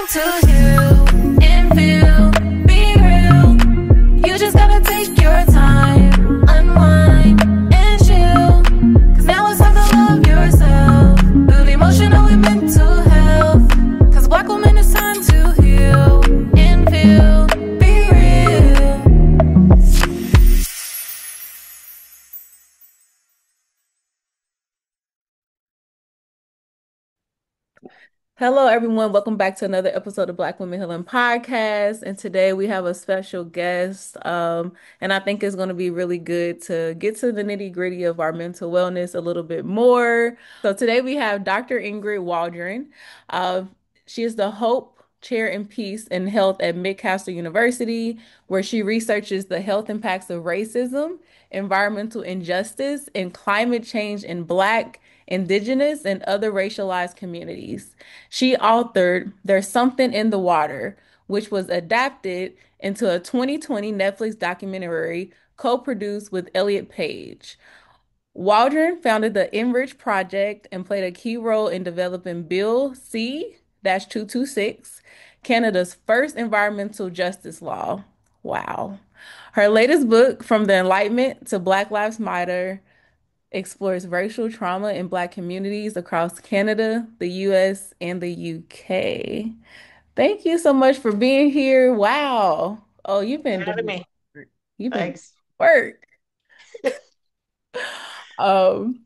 time to heal and feel, be real. You just gotta take your time, unwind and chill. Cause now it's time to love yourself. Build emotional and mental health. Cause Black woman, it's time to heal and feel, be real. Hello, everyone. Welcome back to another episode of Black Women Healing Podcast. And today we have a special guest. And I think it's going to be really good to get to the nitty-gritty of our mental wellness a little bit more. So today we have Dr. Ingrid Waldron. Uh, she is the Hope Chair in Peace and Health at Midcaster University, where she researches the health impacts of racism, environmental injustice, and climate change in Black, Indigenous, and other racialized communities. She authored There's Something in the Water, which was adapted into a 2020 Netflix documentary co-produced with Elliot Page. Waldron founded the Enrich Project and played a key role in developing Bill C-226, Canada's first environmental justice law. Wow. Her latest book, From the Enlightenment to Black Lives Matter, explores racial trauma in Black communities across Canada, the US, and the UK. Thank you so much for being here. Wow. Oh, Having me. you've been doing Thanks. work. Um,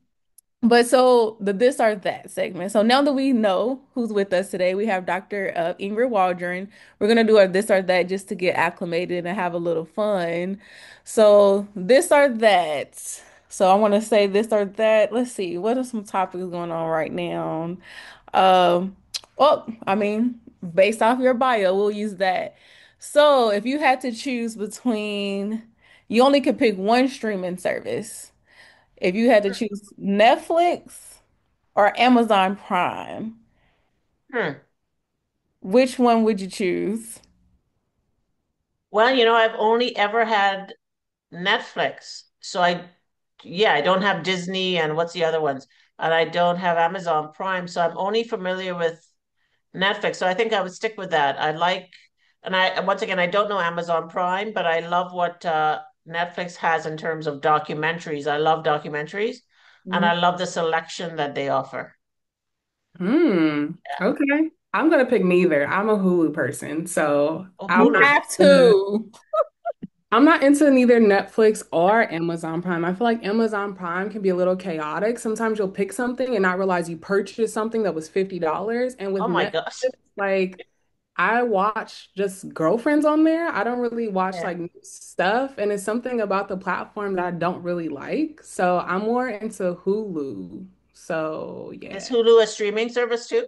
but so the this or that segment. So now that we know who's with us today, we have Dr. Ingrid Waldron. We're gonna do our this or that just to get acclimated and have a little fun. So this or that. So I want to say this or that. Let's see, what are some topics going on right now? Um, well, I mean, based off your bio, we'll use that. So if you had to choose between, you only could pick one streaming service. If you had to choose Netflix or Amazon Prime, Hmm. which one would you choose? Well, I've only ever had Netflix. Yeah, I don't have Disney and what's the other ones? And I don't have Amazon Prime. So I'm only familiar with Netflix. So I think I would stick with that. Once again, I don't know Amazon Prime, but I love what Netflix has in terms of documentaries. I love documentaries and Mhm. I love the selection that they offer. Hmm. Okay. I'm gonna pick neither. I'm a Hulu person, so Oh, I'm You not Hulu. have into, to. I'm not into neither Netflix or Amazon Prime. I feel like Amazon Prime can be a little chaotic. Sometimes you'll pick something and not realize you purchased something that was $50. And with Oh my Netflix, gosh. like I watch just girlfriends on there. I don't really watch Yeah. like new stuff, and it's something about the platform that I don't really like. So I'm more into Hulu. So Is yeah. Hulu a streaming service too?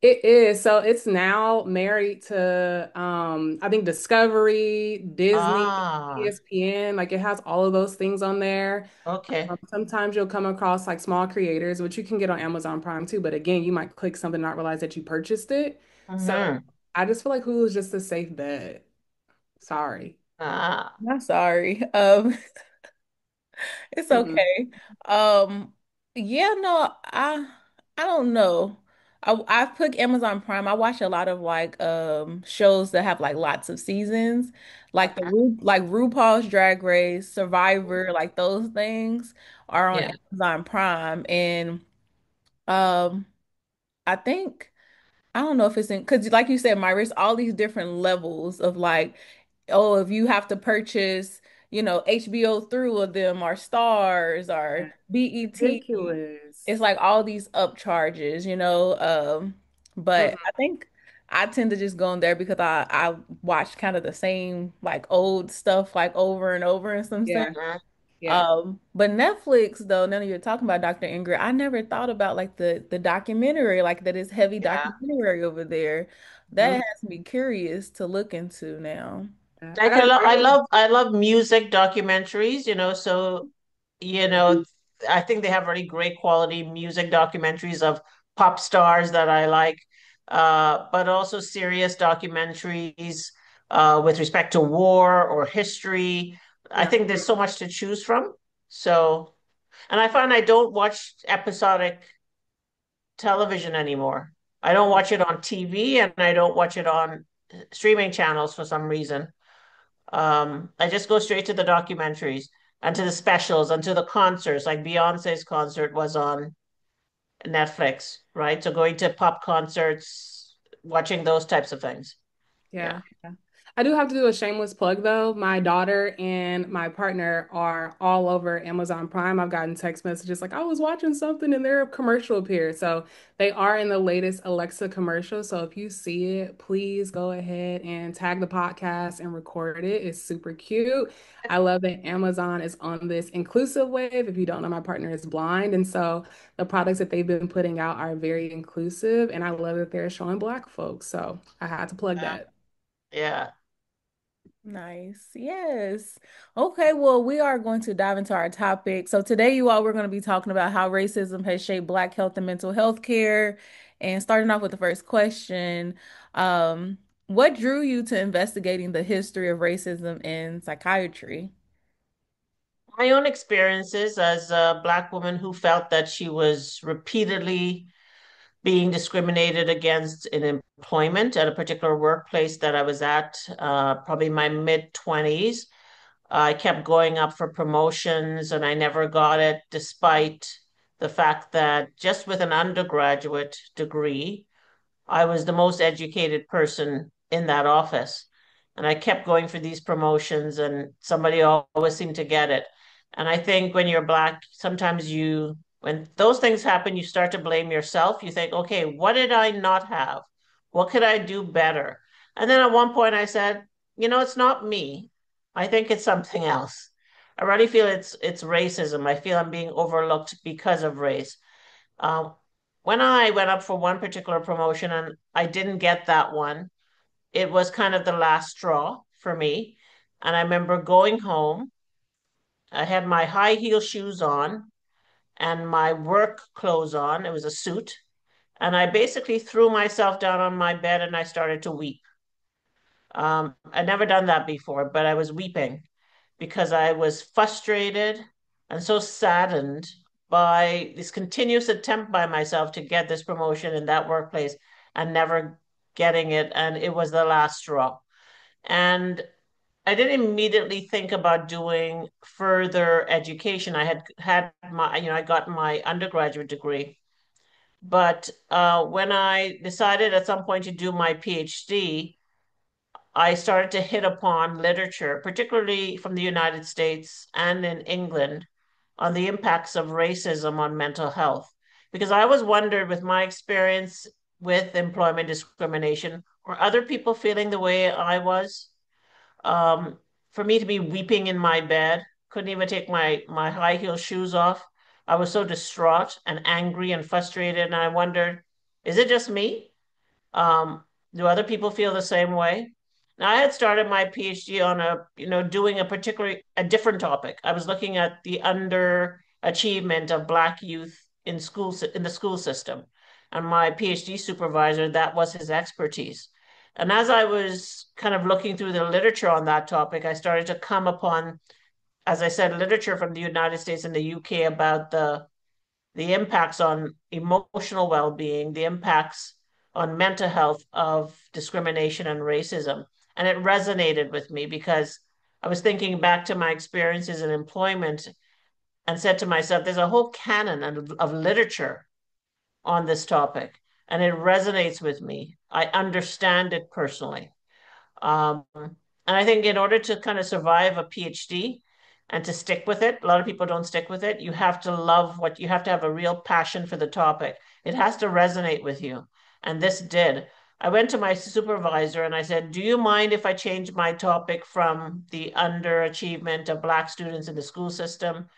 It is. So it's now married to I think Discovery, Disney, Ah, ESPN. Like it has all of those things on there. okay. Sometimes you'll come across like small creators, which you can get on Amazon Prime too. But again, you might click something, not realize that you purchased it. So Mm-hmm. I just feel like Hulu is just a safe bet. Sorry. Ah, I'm sorry. It's Mm-mm. okay. Um, yeah, no, I don't know. I've put Amazon Prime. I watch a lot of like shows that have like lots of seasons, like like RuPaul's Drag Race, Survivor, like those things are on yeah. Amazon Prime. And um I think I don't know if it's in because like you said, Myra, it's all these different levels of like, oh, if you have to purchase, HBO through of them or Stars or BET, Ridiculous. it's like all these upcharges. But Mhm. I think I tend to just go in there because I watch kind of the same like old stuff like over and over in some sense. Yeah. Mhm. Yeah. But Netflix though, now that you're talking about Dr. Ingrid, I never thought about like the documentary, like that is heavy Yeah. documentary over there. That Mhm. has me curious to look into now. Yeah. I Like got a great I love music documentaries, you know, I think they have really great quality music documentaries of pop stars that I like, but also serious documentaries with respect to war or history. I yeah. think there's so much to choose from. So, and I find I don't watch episodic television anymore. I don't watch it on TV and I don't watch it on streaming channels for some reason. I just go straight to the documentaries and to the specials and to the concerts. Like Beyonce's concert was on Netflix, right? So going to pop concerts, watching those types of things. Yeah. Yeah. Yeah. I do have to do a shameless plug though. My daughter and my partner are all over Amazon Prime. I've gotten text messages like, I was watching something and their commercial appeared. So they are in the latest Alexa commercial. So if you see it, please go ahead and tag the podcast and record it. It's super cute. I love that Amazon is on this inclusive wave. If you don't know, my partner is blind. And so the products that they've been putting out are very inclusive. And I love that they're showing Black folks. So I had to plug Yeah. that. Yeah. Nice. Yes. Okay, well, we are going to dive into our topic. So today, you all, we're going to be talking about how racism has shaped Black health and mental health care. And starting off with the first question, what drew you to investigating the history of racism in psychiatry? My own experiences as a Black woman who felt that she was repeatedly being discriminated against in employment at a particular workplace that I was at, probably my mid 20s. I kept going up for promotions and I never got it, despite the fact that just with an undergraduate degree, I was the most educated person in that office. And I kept going for these promotions, and somebody always seemed to get it. And I think when you're Black, sometimes when those things happen, you start to blame yourself. You think, okay, what did I not have? What could I do better? And then at one point I said, it's not me. I think it's something else. I really feel it's racism. I feel I'm being overlooked because of race. Um, when I went up for one particular promotion and I didn't get that one, it was kind of the last straw for me. And I remember going home. I had my high heel shoes on and my work clothes on. It was a suit. And I basically threw myself down on my bed and I started to weep. I'd never done that before, but I was weeping because I was frustrated and so saddened by this continuous attempt by myself to get this promotion in that workplace and never getting it. And it was the last straw. And I didn't immediately think about doing further education. I had I got my undergraduate degree. But when I decided at some point to do my PhD, I started to hit upon literature, particularly from the United States and in England, on the impacts of racism on mental health. Because I was wondered with my experience with employment discrimination, were other people feeling the way I was? For me to be weeping in my bed, couldn't even take my high heel shoes off. I was so distraught and angry and frustrated, and I wondered, is it just me? Um, do other people feel the same way? Now, I had started my PhD on doing a different topic. I was looking at the underachievement of Black youth in the school system. And my PhD supervisor, that was his expertise. And as I was kind of looking through the literature on that topic, I started to come upon, as I said, literature from the United States and the UK about the impacts on emotional well-being, the impacts on mental health of discrimination and racism. And it resonated with me because I was thinking back to my experiences in employment and said to myself, there's a whole canon of literature on this topic, and it resonates with me. I understand it personally. And I think in order to kind of survive a PhD and to stick with it, a lot of people don't stick with it. You have to love what you have to have a real passion for the topic. It has to resonate with you. And this did. I went to my supervisor and I said, do you mind if I change my topic from the underachievement of Black students in the school system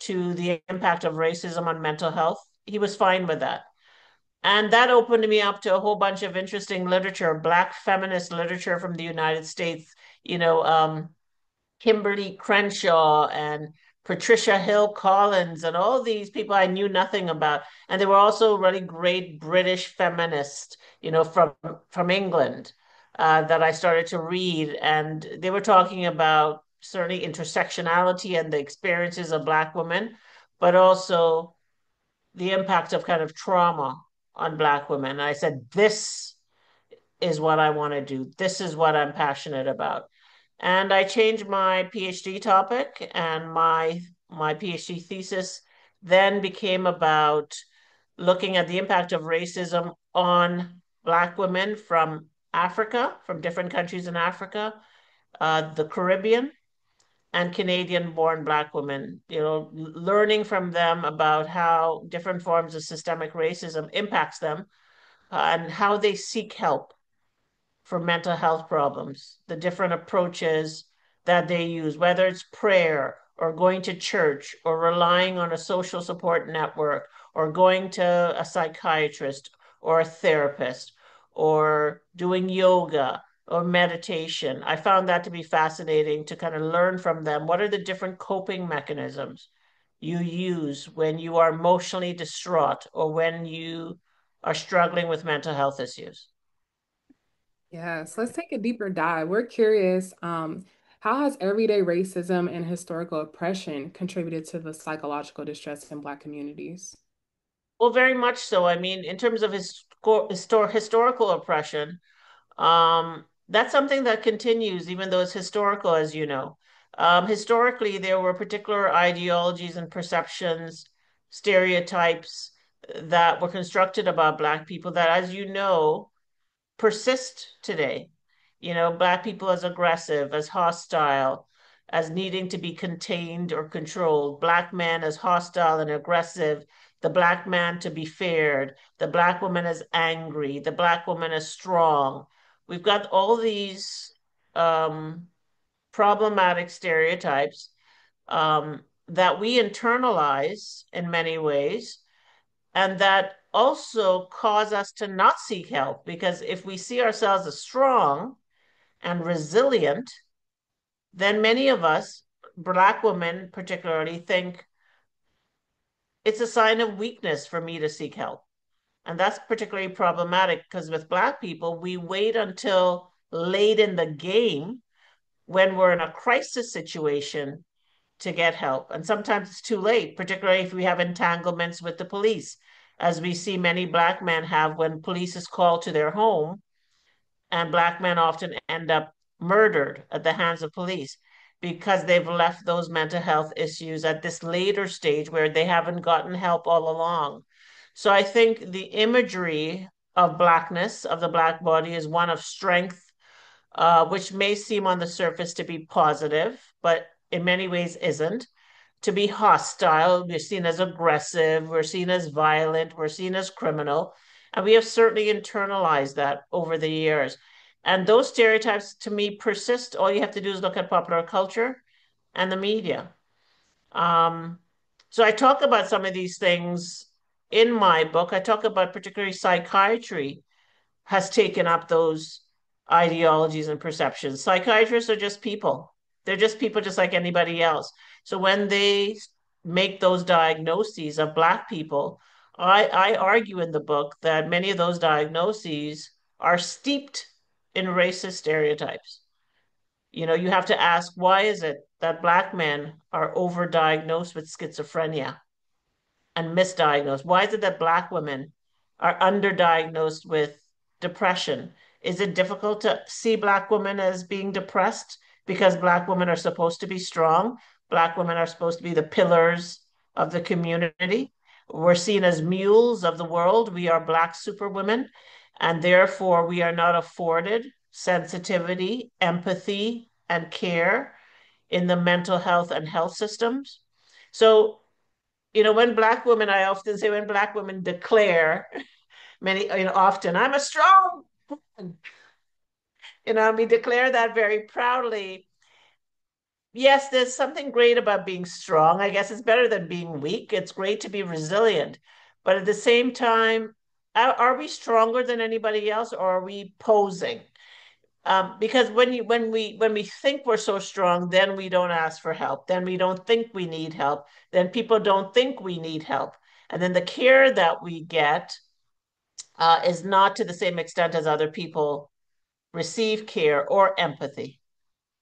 to the impact of racism on mental health? He was fine with that. And that opened me up to a whole bunch of interesting literature, Black feminist literature from the United States, you know, Kimberly Crenshaw and Patricia Hill Collins and all these people I knew nothing about. And they were also really great British feminists, from England, that I started to read. And they were talking about certainly intersectionality and the experiences of Black women, but also the impact of kind of trauma on Black women. And I said, this is what I want to do. This is what I'm passionate about. And I changed my PhD topic, and my PhD thesis then became about looking at the impact of racism on Black women from Africa, from different countries in Africa, the Caribbean, and Canadian born Black women, learning from them about how different forms of systemic racism impacts them, and how they seek help for mental health problems, the different approaches that they use, whether it's prayer or going to church or relying on a social support network or going to a psychiatrist or a therapist or doing yoga or meditation. I found that to be fascinating to kind of learn from them. What are the different coping mechanisms you use when you are emotionally distraught or when you are struggling with mental health issues? Yeah, so let's take a deeper dive. We're curious, how has everyday racism and historical oppression contributed to the psychological distress in Black communities? Well, very much so. I mean, in terms of historical oppression, that's something that continues, even though it's historical, as you know. Historically, there were particular ideologies and perceptions, stereotypes that were constructed about Black people that, as you know, persist today. Black people as aggressive, as hostile, as needing to be contained or controlled, Black men as hostile and aggressive, the Black man to be feared, the Black woman as angry, the Black woman as strong. We've got all these um, problematic stereotypes that we internalize in many ways, and that also cause us to not seek help, because if we see ourselves as strong and resilient, then many of us, Black women particularly, think it's a sign of weakness for me to seek help. And that's particularly problematic because with Black people, we wait until late in the game when we're in a crisis situation to get help. And sometimes it's too late, particularly if we have entanglements with the police, as we see many Black men have when police is called to their home, and Black men often end up murdered at the hands of police because they've left those mental health issues at this later stage where they haven't gotten help all along. So I think the imagery of Blackness, of the Black body, is one of strength, which may seem on the surface to be positive, but in many ways isn't. To be hostile, we're seen as aggressive, we're seen as violent, we're seen as criminal. And we have certainly internalized that over the years. And those stereotypes to me persist. All you have to do is look at popular culture and the media. Um, so I talk about some of these things in my book. I talk about particularly psychiatry has taken up those ideologies and perceptions. Psychiatrists are just people. They're just people just like anybody else. So when they make those diagnoses of Black people, I argue in the book that many of those diagnoses are steeped in racist stereotypes. You have to ask, why is it that Black men are overdiagnosed with schizophrenia and misdiagnosed? Why is it that Black women are underdiagnosed with depression? Is it difficult to see Black women as being depressed because Black women are supposed to be strong? Black women are supposed to be the pillars of the community. We're seen as mules of the world. We are Black superwomen, and therefore we are not afforded sensitivity, empathy, and care in the mental health and health systems. So when Black women, I often say when Black women declare, many, often, I'm a strong, we declare that very proudly. Yes, there's something great about being strong. I guess it's better than being weak. It's great to be resilient. But at the same time, are we stronger than anybody else, or are we posing? Because when we think we're so strong, then we don't ask for help. Then we don't think we need help. Then people don't think we need help. And then the care that we get is not to the same extent as other people receive care or empathy.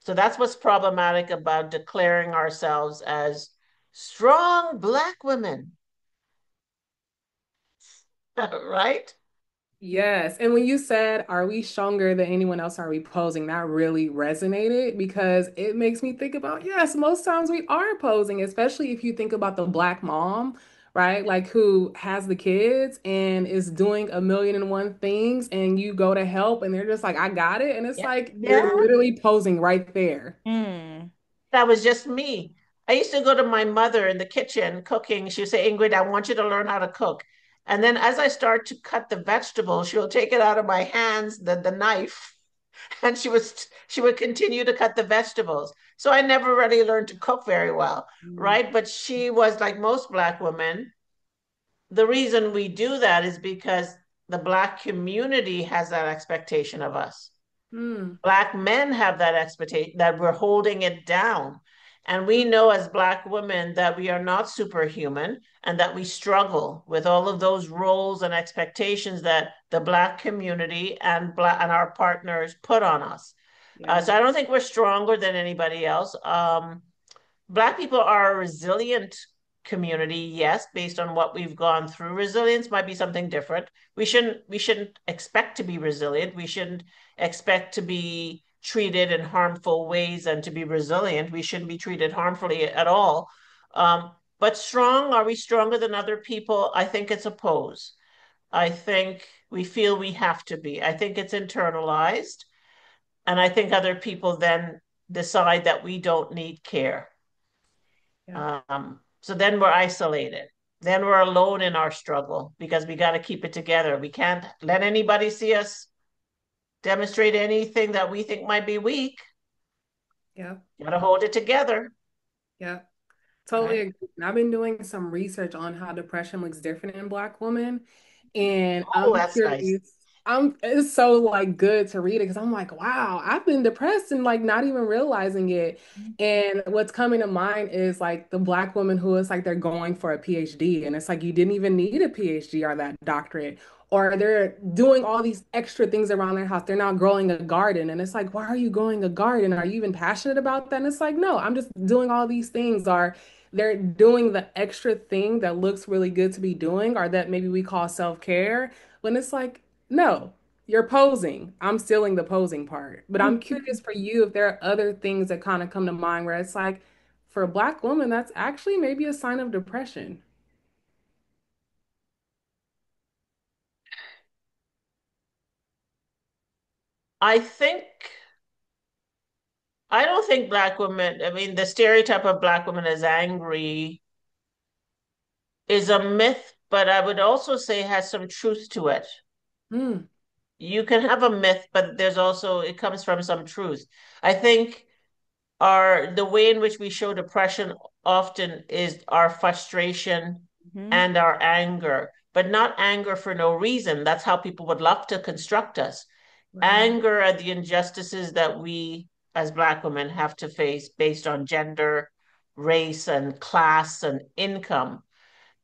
So that's what's problematic about declaring ourselves as strong Black women. right? Yes. And when you said, are we stronger than anyone else? Are we posing? That really resonated because it makes me think about, yes, most times we are posing, especially if you think about the black mom, right? Like who has the kids and is doing a million and one things, and you go to help and they're just like, I got it. And it's Yeah. like, you're Yeah. literally posing right there. Mm. That was just me. I used to go to my mother in the kitchen cooking. She would say, Ingrid, I want you to learn how to cook. And then as I start to cut the vegetables, she'll take it out of my hands, the knife, and she would continue to cut the vegetables. So I never really learned to cook very well, Mm. right? But she was like most Black women. The reason we do that is because the Black community has that expectation of us. Mm. Black men have that expectation that we're holding it down. And we know as Black women that we are not superhuman and that we struggle with all of those roles and expectations that the Black community and our partners put on us. Yeah. So I don't think we're stronger than anybody else. Black people are a resilient community, yes, based on what we've gone through. Resilience might be something different. We shouldn't expect to be resilient. We shouldn't expect to be treated in harmful ways and to be resilient. We shouldn't be treated harmfully at all. But strong, are we stronger than other people? I think it's a pose. I think we feel we have to be. I think it's internalized. And I think other people then decide that we don't need care. Yeah. So then we're isolated. Then we're alone in our struggle because we got to keep it together. We can't let anybody see us demonstrate anything that we think might be weak. Yeah. Got to hold it together, Yeah. Totally right? agree. And I've been doing some research on how depression looks different in Black women. And Oh, I'm that's nice. curious. It's so like good to read it because I'm like, wow, I've been depressed and like not even realizing it. And what's coming to mind is like the Black woman who is like they're going for a PhD. And it's like you didn't even need a PhD or that doctorate. Or they're doing all these extra things around their house. They're now growing a garden. And it's like, why are you growing a garden? Are you even passionate about that? And it's like, no, I'm just doing all these things. Or they're doing the extra thing that looks really good to be doing or that maybe we call self-care when it's like no, you're posing. I'm stealing the posing part, but I'm curious for you if there are other things that kind of come to mind where it's like for a Black woman that's actually maybe a sign of depression. I think, I don't think Black women, I mean, the stereotype of Black women as angry is a myth, but I would also say has some truth to it. Mm, You can have a myth, but there's also, it comes from some truth. I think our the way in which we show depression often is our frustration Hmm. and our anger, but not anger for no reason. That's how people would love to construct us. right. Anger at the injustices that we as Black women have to face based on gender, race, and class and income.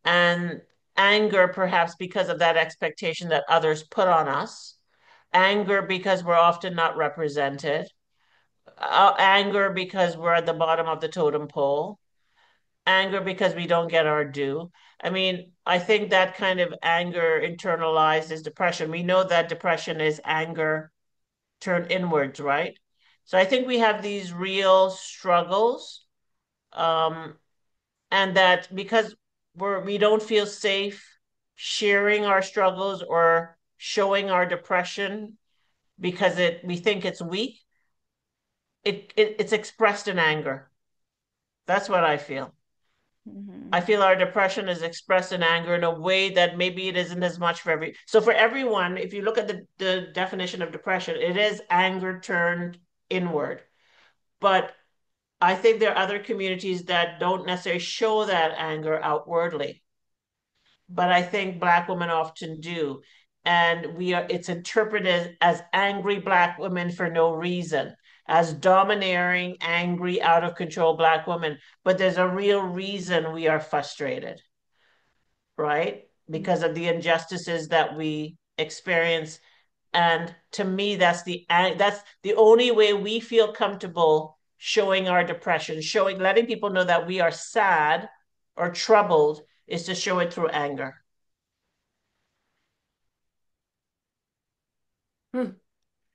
And anger, perhaps because of that expectation that others put on us. Anger because we're often not represented, anger because we're at the bottom of the totem pole, anger because we don't get our due. I mean, I think that kind of anger internalized is depression. We know that depression is anger turned inwards, right? So I think we have these real struggles, um, and that because we don't feel safe sharing our struggles or showing our depression because it we think it's weak, it's expressed in anger. That's what I feel. Hmm. I feel our depression is expressed in anger in a way that maybe it isn't as much for every. So for everyone, if you look at the definition of depression, it is anger turned inward. But I think there are other communities that don't necessarily show that anger outwardly. But I think Black women often do. And it's interpreted as angry Black women for no reason, as domineering, angry, out of control Black women. But there's a real reason we are frustrated, right? Because of the injustices that we experience. And to me, that's the only way we feel comfortable showing our depression, letting people know that we are sad or troubled is to show it through anger. Hmm.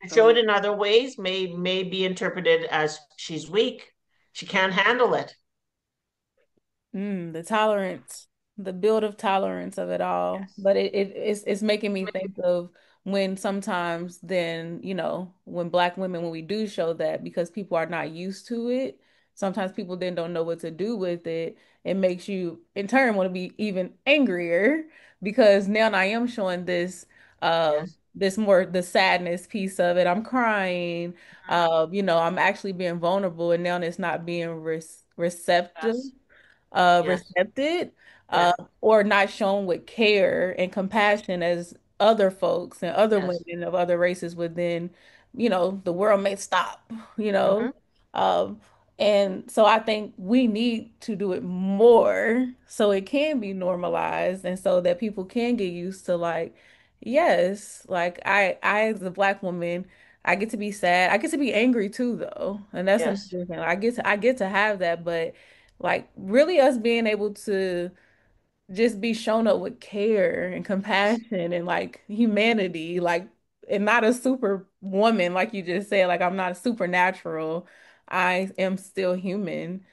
Show it So, in other ways may be interpreted as she's weak. She can't handle it. The tolerance, the build of tolerance of it all. Yes. But it's making me think of when sometimes then, when black women, when we do show that because people are not used to it, sometimes people then don't know what to do with it. It makes you in turn want to be even angrier because now I am showing Yes. this more the sadness piece of it. I'm crying. I'm actually being vulnerable and now it's not being receptive Yes. Yes. recepted Yeah. or not shown with care and compassion as other folks and other Yes. women of other races would then, the world may stop, you know. Hmm. Um, and so I think we need to do it more so it can be normalized and so that people can get used to like, yes, like I as a black woman, I get to be sad. I get to be angry too though. And that's Yes. another thing. I get to have that, but like really us being able to just be shown up with care and Yes. compassion and like humanity, like and not a super woman, like you just said, like I'm not supernatural. I am still human.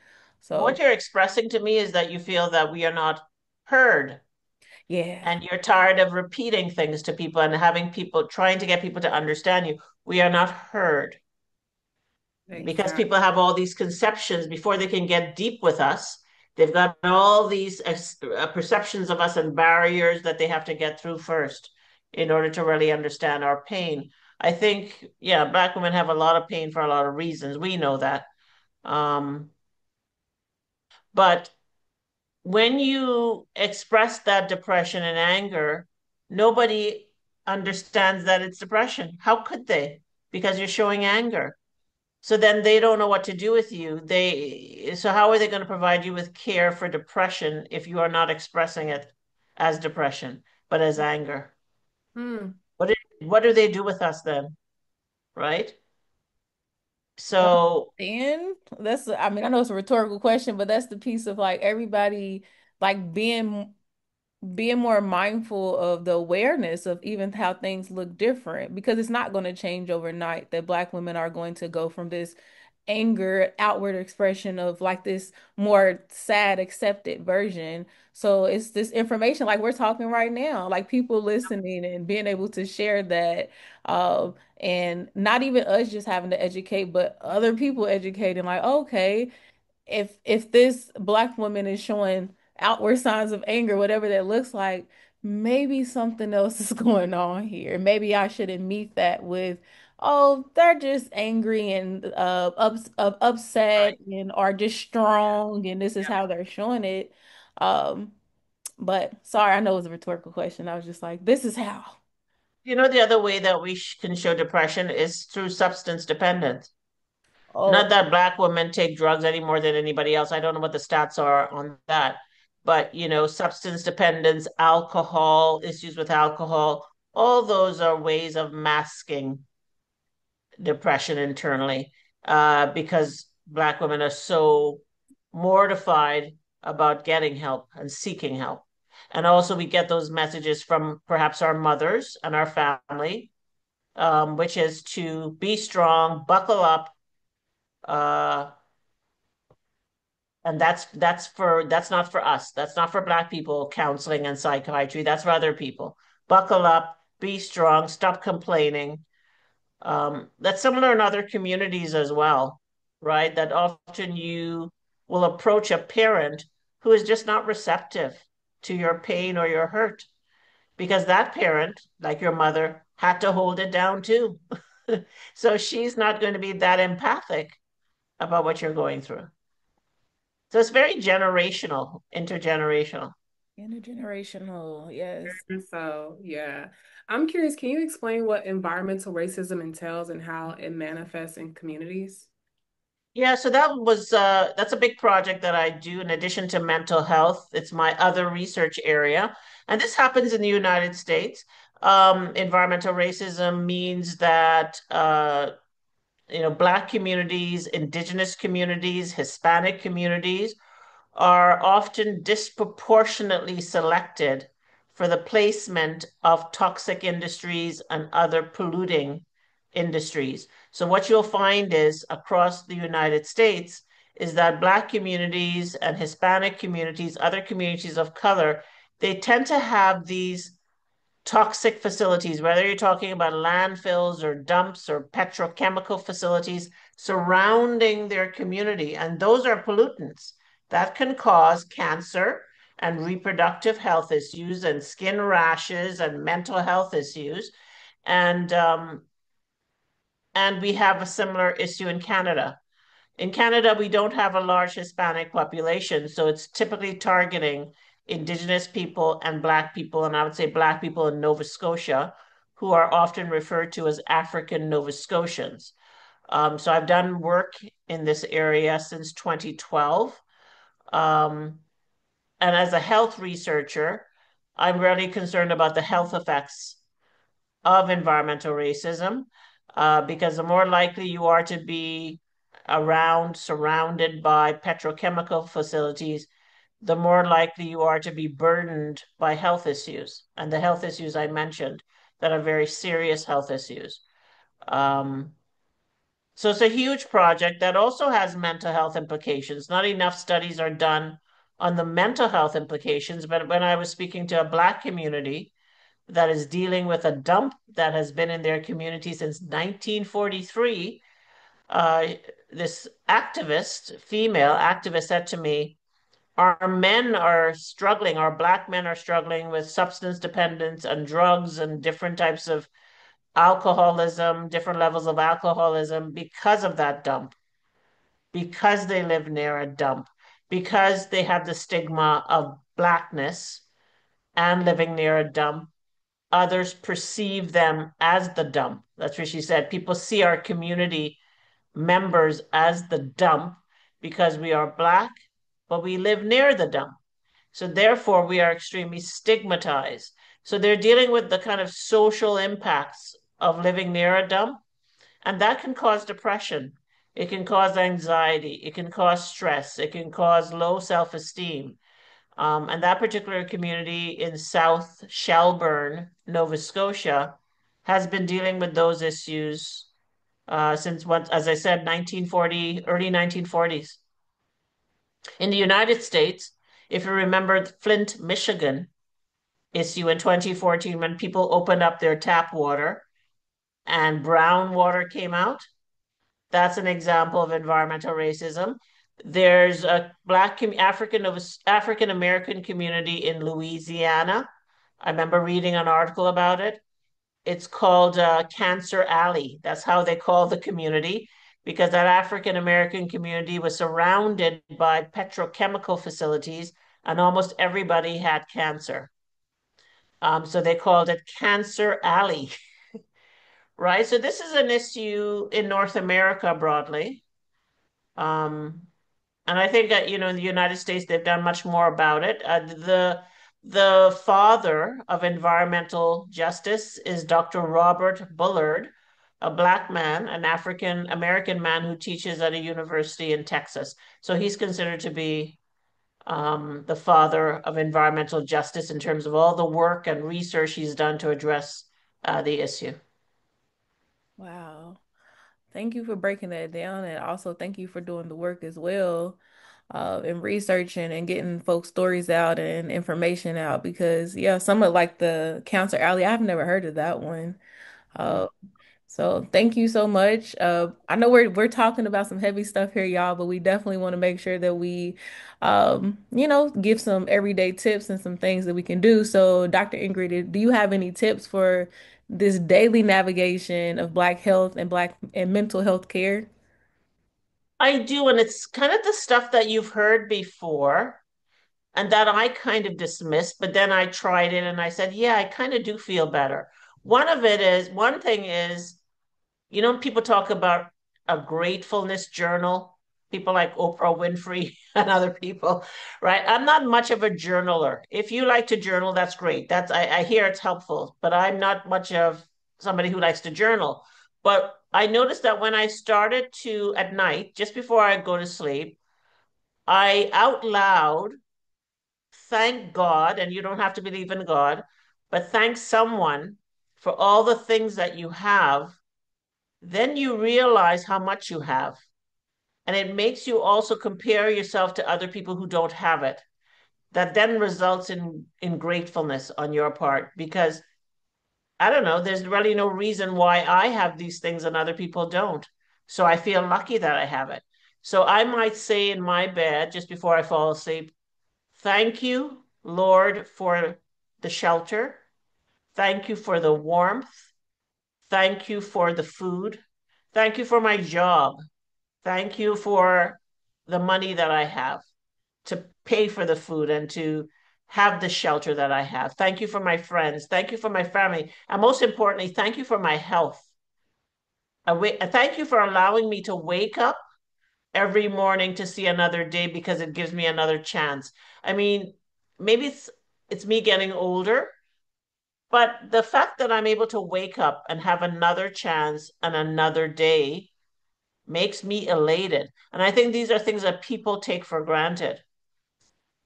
What So you're expressing to me is that you feel that we are not heard, yeah, and you're tired of repeating things to people and having people trying to get people to understand you. We are not heard because exactly. people have all these conceptions before they can get deep with us. They've got all these perceptions of us and barriers that they have to get through first in order to really understand our pain. I think, yeah, Black women have a lot of pain for a lot of reasons. We know that. Um, but when you express that depression and anger, nobody understands that it's depression. How could they? Because you're showing anger. So then they don't know what to do with you. So how are they going to provide you with care for depression if you are not expressing it as depression, but as anger? Hmm. What do they do with us then? Right? So and I mean, I know it's a rhetorical question, but that's the piece of like everybody like being more mindful of the awareness of even how things look different because it's not going to change overnight that black women are going to go from this anger outward expression of like this more sad accepted version. So it's this information like we're talking right now, like people listening and being able to share that and not even us just having to educate, but other people educating like, okay, if this black woman is showing outward signs of anger, whatever that looks like, maybe something else is going on here. Maybe I shouldn't meet that with, oh, they're just angry and upset right. and are just strong, and this is how they're showing it. Um, but sorry, I know it was a rhetorical question. I was just like, this is how. You know, the other way that we can show depression is through substance dependence. Not Oh, that Black women take drugs any more than anybody else. I don't know what the stats are on that. But, substance dependence, alcohol, issues with alcohol, all those are ways of masking depression internally, because Black women are so mortified about getting help and seeking help. And also, we get those messages from perhaps our mothers and our family, which is to be strong, buckle up, uh, and that's not for us. That's not for Black people counseling and psychiatry. That's for other people. Buckle up, be strong, stop complaining. That's similar in other communities as well, right? That often you will approach a parent who is just not receptive to your pain or your hurt because that parent, like your mother, had to hold it down too. So she's not going to be that empathic about what you're going through. So it's very generational, intergenerational. intergenerational, yes. So, yeah. I'm curious, can you explain what environmental racism entails and how it manifests in communities? Yeah, so that's a big project that I do in addition to mental health. It's my other research area. And this happens in the United States. Environmental racism means that Black communities, Indigenous communities, Hispanic communities are often disproportionately selected for the placement of toxic industries and other polluting industries. So what you'll find is across the United States is that Black communities and Hispanic communities, other communities of color, they tend to have these toxic facilities, whether you're talking about landfills or dumps or petrochemical facilities surrounding their community. And those are pollutants that can cause cancer and reproductive health issues and skin rashes and mental health issues. And and we have a similar issue in Canada. In Canada, we don't have a large Hispanic population, so it's typically targeting Indigenous people and Black people, and I would say Black people in Nova Scotia, who are often referred to as African Nova Scotians. So I've done work in this area since 2012. Um, and as a health researcher, I'm really concerned about the health effects of environmental racism, because the more likely you are to be around, surrounded by petrochemical facilities, the more likely you are to be burdened by health issues. And the health issues I mentioned that are very serious health issues. Um, so it's a huge project that also has mental health implications. Not enough studies are done on the mental health implications, but when I was speaking to a Black community, that is dealing with a dump that has been in their community since 1943. Uh, this activist, female activist, said to me, our men are struggling, our Black men are struggling with substance dependence and drugs and different types of alcoholism, different levels of alcoholism because of that dump, because they live near a dump, because they have the stigma of Blackness and living near a dump. Others perceive them as the dump. That's what she said. People see our community members as the dump because we are Black, but we live near the dump. So therefore, we are extremely stigmatized. So they're dealing with the kind of social impacts of living near a dump, and that can cause depression. It can cause anxiety. It can cause stress. It can cause low self-esteem. And that particular community in South Shelburne, Nova Scotia, has been dealing with those issues since what, as I said, 1940, early 1940s. In the United States, if you remember the Flint, Michigan issue in 2014, when people opened up their tap water and brown water came out, that's an example of environmental racism. There's a Black African American community in Louisiana. I remember reading an article about it. It's called Cancer Alley. That's how they call the community, because that African American community was surrounded by petrochemical facilities, and almost everybody had cancer. So they called it Cancer Alley, right? So this is an issue in North America broadly. Um, and I think that, in the United States, they've done much more about it. The father of environmental justice is Dr. Robert Bullard, a Black man, an African American man who teaches at a university in Texas. So he's considered to be the father of environmental justice in terms of all the work and research he's done to address the issue. Wow. Thank you for breaking that down, and also thank you for doing the work as well, and researching and getting folks' stories out and information out because yeah, some of like the Counter Alley, I've never heard of that one. Uh, so thank you so much. I know we're talking about some heavy stuff here, y'all, but we definitely want to make sure that we, give some everyday tips and some things that we can do. So, Dr. Ingrid, do you have any tips for this daily navigation of Black health and Black and mental health care? I do, and it's kind of the stuff that you've heard before and that I kind of dismissed, but then I tried it and I said, yeah, I kind of do feel better. One thing is, people talk about a gratefulness journal, people like Oprah Winfrey and other people, right? I'm not much of a journaler. If you like to journal, that's great. I hear it's helpful, but I'm not much of somebody who likes to journal. But I noticed that when I started to, at night, just before I go to sleep, I out loud thank God, and you don't have to believe in God, but thank someone for all the things that you have, then you realize how much you have. And it makes you also compare yourself to other people who don't have it. That then results in gratefulness on your part because I don't know, there's really no reason why I have these things and other people don't. So I feel lucky that I have it. So I might say in my bed just before I fall asleep, thank you, Lord, for the shelter. Thank you for the warmth. Thank you for the food. Thank you for my job. Thank you for the money that I have to pay for the food and to have the shelter that I have. Thank you for my friends. Thank you for my family. And most importantly, thank you for my health. Thank you for allowing me to wake up every morning to see another day because it gives me another chance. I mean, maybe it's me getting older, but the fact that I'm able to wake up and have another chance and another day makes me elated. And I think these are things that people take for granted.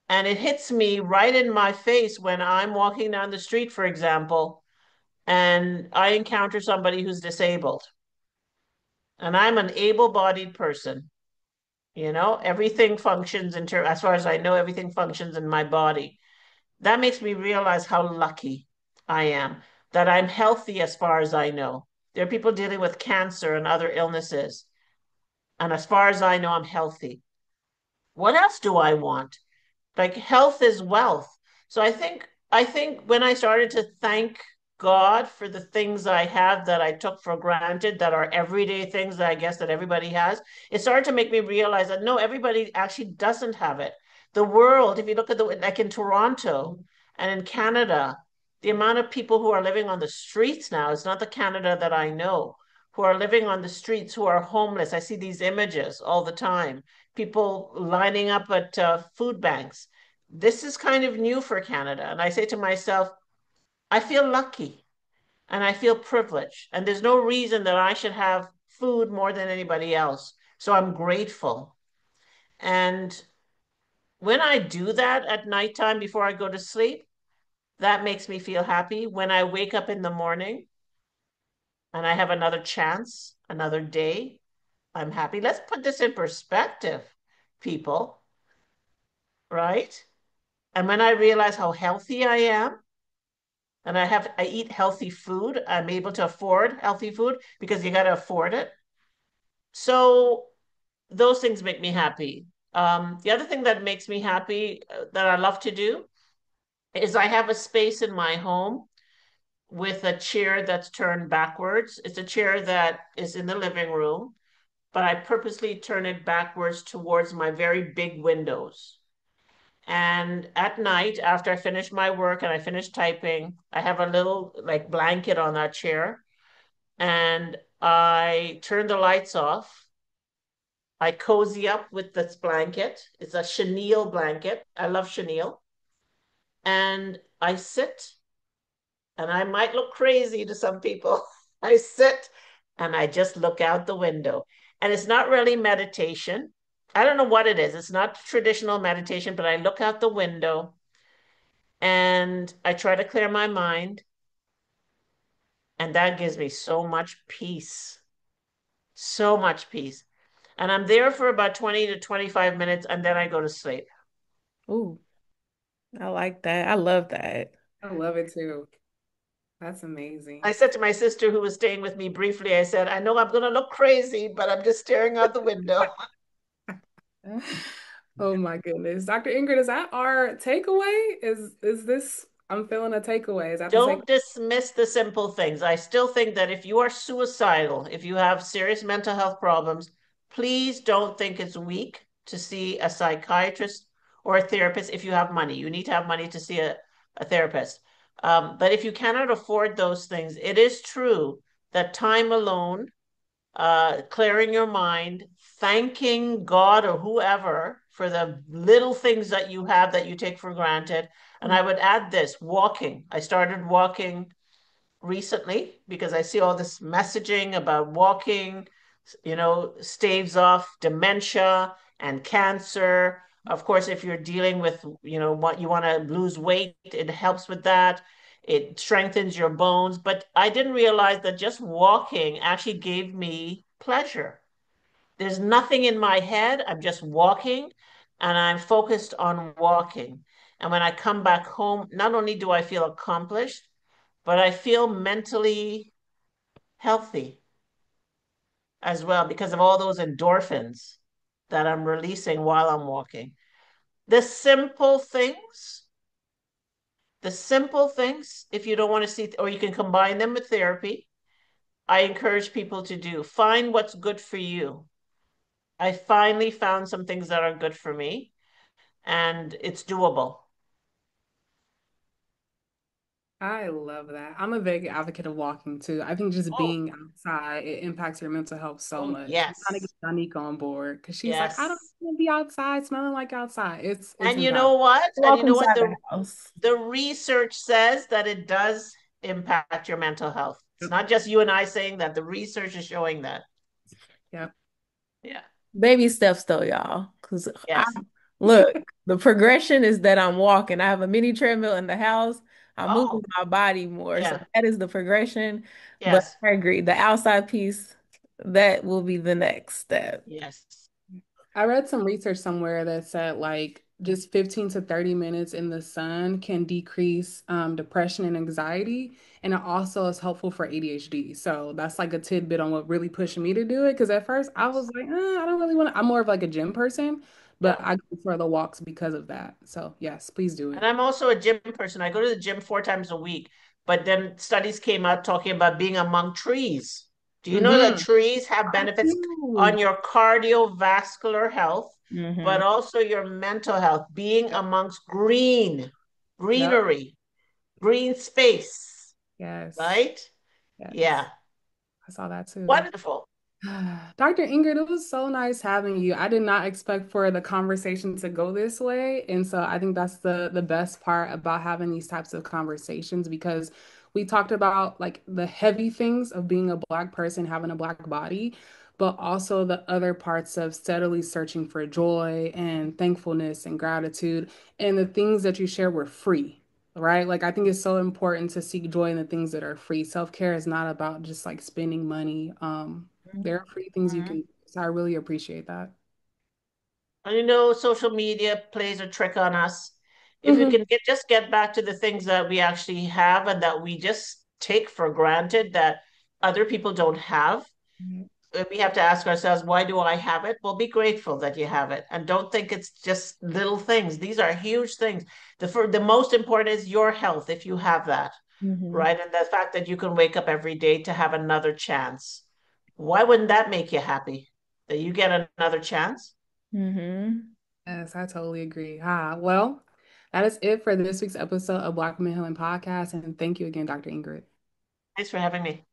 And it hits me right in my face when I'm walking down the street, for example, and I encounter somebody who's disabled. And I'm an able-bodied person. Everything functions as far as I know, everything functions in my body. That makes me realize how lucky I am that I'm healthy as far as I know. There are people dealing with cancer and other illnesses. And as far as I know, I'm healthy. What else do I want? Like health is wealth. So I think when I started to thank God for the things I have that I took for granted that are everyday things that I guess that everybody has, it started to make me realize that no, everybody actually doesn't have it. The world, if you look at like in Toronto and in Canada, the amount of people who are living on the streets now is not the Canada that I know, who are living on the streets, who are homeless. I see these images all the time, people lining up at food banks. This is kind of new for Canada. And I say to myself, I feel lucky and I feel privileged. And there's no reason that I should have food more than anybody else. So I'm grateful. And when I do that at nighttime before I go to sleep, that makes me feel happy. When I wake up in the morning and I have another chance, another day, I'm happy. Let's put this in perspective, people, right? And when I realize how healthy I am, and I eat healthy food, I'm able to afford healthy food because you got to afford it. So those things make me happy. The other thing that makes me happy that I love to do is I have a space in my home with a chair that's turned backwards. It's a chair that is in the living room, but I purposely turn it backwards towards my very big windows. And at night, after I finish my work and I finish typing, I have a little like blanket on that chair and I turn the lights off. I cozy up with this blanket. It's a chenille blanket. I love chenille. And I sit, and I might look crazy to some people. I sit and I just look out the window. And it's not really meditation. I don't know what it is. It's not traditional meditation, but I look out the window and I try to clear my mind. And that gives me so much peace, so much peace. And I'm there for about 20 to 25 minutes and then I go to sleep. Ooh, I like that. I love that. I love it too. That's I amazing. said to my sister who was staying with me briefly, I said, I know I'm going to look crazy, but I'm just staring out the window. Oh my goodness. Dr. Ingrid, is that our takeaway? Is this I'm feeling a takeaway. Is that the take? Don't dismiss the simple things. I still think that if you are suicidal, if you have serious mental health problems, please don't think it's weak to see a psychiatrist or a therapist if you have money. You need to have money to see a therapist. But if you cannot afford those things, it is true that time alone, clearing your mind, thanking God or whoever for the little things that you have that you take for granted. And I would add this walking. I started walking recently because I see all this messaging about walking, staves off dementia and cancer. Of course, if you're dealing with, what you want to lose weight, it helps with that. It strengthens your bones. But I didn't realize that just walking actually gave me pleasure. There's nothing in my head. I'm just walking and I'm focused on walking. And when I come back home, not only do I feel accomplished, but I feel mentally healthy as well because of all those endorphins that I'm releasing while I'm walking. The simple things, the simple things, if you don't want to see, or you can combine them with therapy, I encourage people to do. Find what's good for you. I finally found some things that are good for me, and it's doable. I love that. I'm a big advocate of walking too. I think just Oh, being outside, it impacts your mental health so oh much. I'm trying to get yes, Danique on board because she's like, I don't yes. want to be outside smelling like outside. It's And you impactful. know what? And Walk you know what? inside The the house. the research says that it does impact your mental health. It's not just you and I saying that. The research is showing that. Yep. Yeah. Baby steps though, y'all. Because I Yes. look, the progression is that I'm walking. I have a mini treadmill in the house. I'm moving Oh, my body more. So yeah. that is the progression. But Yes. I agree. The outside piece, that will be the next step. Yes. I read some research somewhere that said like just 15 to 30 minutes in the sun can decrease depression and anxiety. And it also is helpful for ADHD. So that's like a tidbit on what really pushed me to do it. Because at first I was Yes. like, I don't really want to. I'm more of like a gym person, but Yeah. I go for the walks because of that. So yes, please do And it. I'm also a gym person. I go to the gym 4 times a week. But then studies came out talking about being among trees. Do you know that Mm-hmm. trees have I benefits on do. your cardiovascular health, Hmm. but also your mental health? Being Yep. amongst Yep. greenery, green space, Yes. right? Yes. Yeah. I saw that too. Wonderful. Dr. Ingrid, it was so nice having you. I did not expect for the conversation to go this way. And so I think that's the best part about having these types of conversations because we talked about like the heavy things of being a Black person, having a Black body, but also the other parts of steadily searching for joy and thankfulness and gratitude. And the things that you share were free. Right? Like, I think it's so important to seek joy in the things that are free. Self-care is not about just like spending money. There are free things you Mhm. can do. So I really appreciate that. And social media plays a trick on us. If we Hmm. can just get back to the things that we actually have and that we just take for granted that other people don't have, we have to ask ourselves, why do I have it? Well, be grateful that you have it, and don't think it's just little things. These are huge things. The most important is your health if you have that, Hmm. right? And the fact that you can wake up every day to have another chance. Why wouldn't that make you happy? That you get another chance? Hmm. Yes, I totally agree. Well, that is it for this week's episode of Black Women Healing Podcast. And thank you again, Dr. Ingrid. Thanks for having me.